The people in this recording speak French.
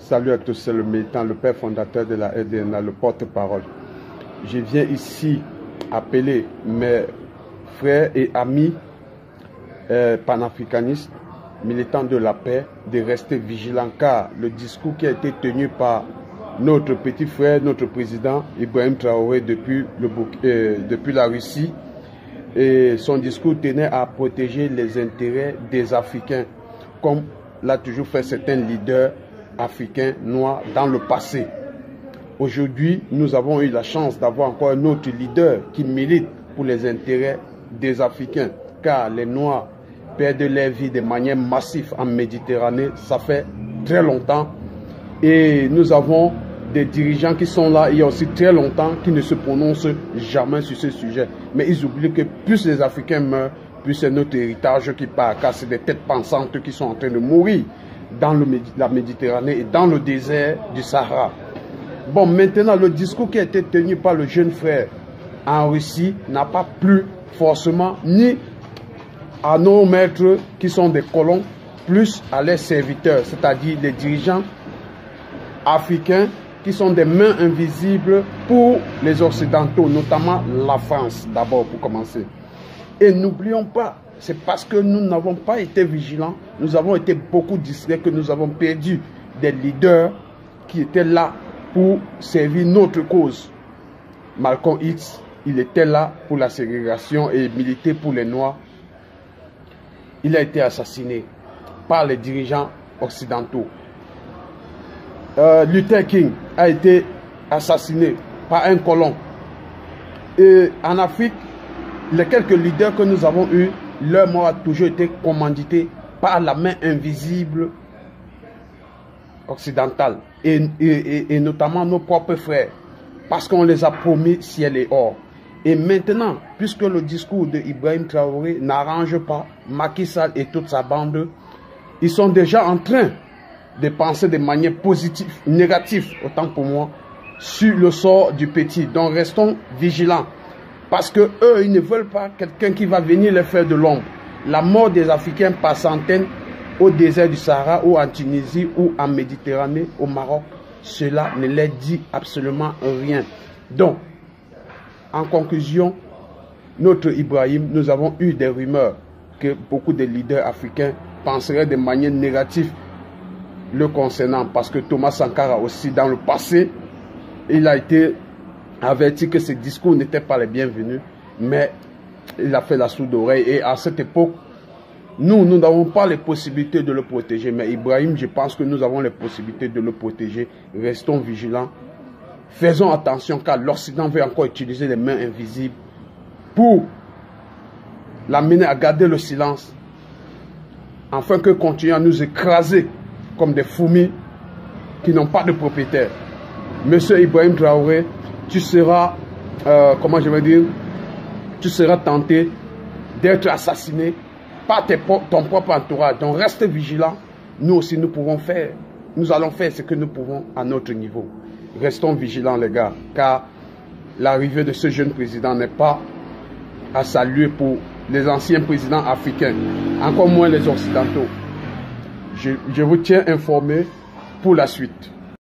Salut à tous, c'est le militant, le père fondateur de la RDNA, le porte-parole. Je viens ici appeler mes frères et amis panafricanistes, militants de la paix, de rester vigilants, car le discours qui a été tenu par notre petit frère, notre président Ibrahim Traoré depuis la Russie, et son discours tenait à protéger les intérêts des Africains, comme l'a toujours fait certains leaders africains noirs dans le passé. Aujourd'hui, nous avons eu la chance d'avoir encore un autre leader qui milite pour les intérêts des Africains, car les Noirs perdent leur vie de manière massive en Méditerranée, ça fait très longtemps. Et nous avons des dirigeants qui sont là il y a aussi très longtemps, qui ne se prononcent jamais sur ce sujet. Mais ils oublient que plus les Africains meurent, plus c'est notre héritage qui part, car c'est des têtes pensantes qui sont en train de mourir dans la Méditerranée et dans le désert du Sahara. Bon, maintenant, le discours qui a été tenu par le jeune frère en Russie n'a pas plu forcément ni à nos maîtres qui sont des colons, plus à leurs serviteurs, c'est-à-dire les dirigeants africains qui sont des mains invisibles pour les Occidentaux, notamment la France, d'abord pour commencer. Et n'oublions pas, c'est parce que nous n'avons pas été vigilants, nous avons été beaucoup distraits que nous avons perdu des leaders qui étaient là pour servir notre cause. Malcolm X, il était là pour la ségrégation et militer pour les Noirs. Il a été assassiné par les dirigeants occidentaux. Luther King a été assassiné par un colon. Et en Afrique, les quelques leaders que nous avons eus, leur mort a toujours été commandité par la main invisible occidentale et notamment nos propres frères, parce qu'on les a promis ciel et or. Et maintenant, puisque le discours de Ibrahim Traoré n'arrange pas Macky Sall et toute sa bande, ils sont déjà en train de penser de manière positive, négative, autant pour moi, sur le sort du petit. Donc restons vigilants, parce que eux, ils ne veulent pas quelqu'un qui va venir les faire de l'ombre. La mort des Africains par centaines au désert du Sahara, ou en Tunisie, ou en Méditerranée, au Maroc, cela ne leur dit absolument rien. Donc, en conclusion, notre Ibrahim, nous avons eu des rumeurs que beaucoup de leaders africains penseraient de manière négative le concernant, parce que Thomas Sankara aussi, dans le passé, il a été averti que ces discours n'étaient pas les bienvenus, mais il a fait la sourde oreille. Et à cette époque, nous n'avons pas les possibilités de le protéger. Mais Ibrahim, je pense que nous avons les possibilités de le protéger. Restons vigilants. Faisons attention, car l'Occident veut encore utiliser les mains invisibles pour l'amener à garder le silence, afin que continue à nous écraser comme des fourmis qui n'ont pas de propriétaire. Monsieur Ibrahim Traoré, tu seras, comment je vais dire, tu seras tenté d'être assassiné par ton propre entourage. Donc reste vigilant. Nous aussi, nous allons faire ce que nous pouvons à notre niveau. Restons vigilants, les gars, car l'arrivée de ce jeune président n'est pas à saluer pour les anciens présidents africains, encore moins les occidentaux. Je vous tiens informé pour la suite.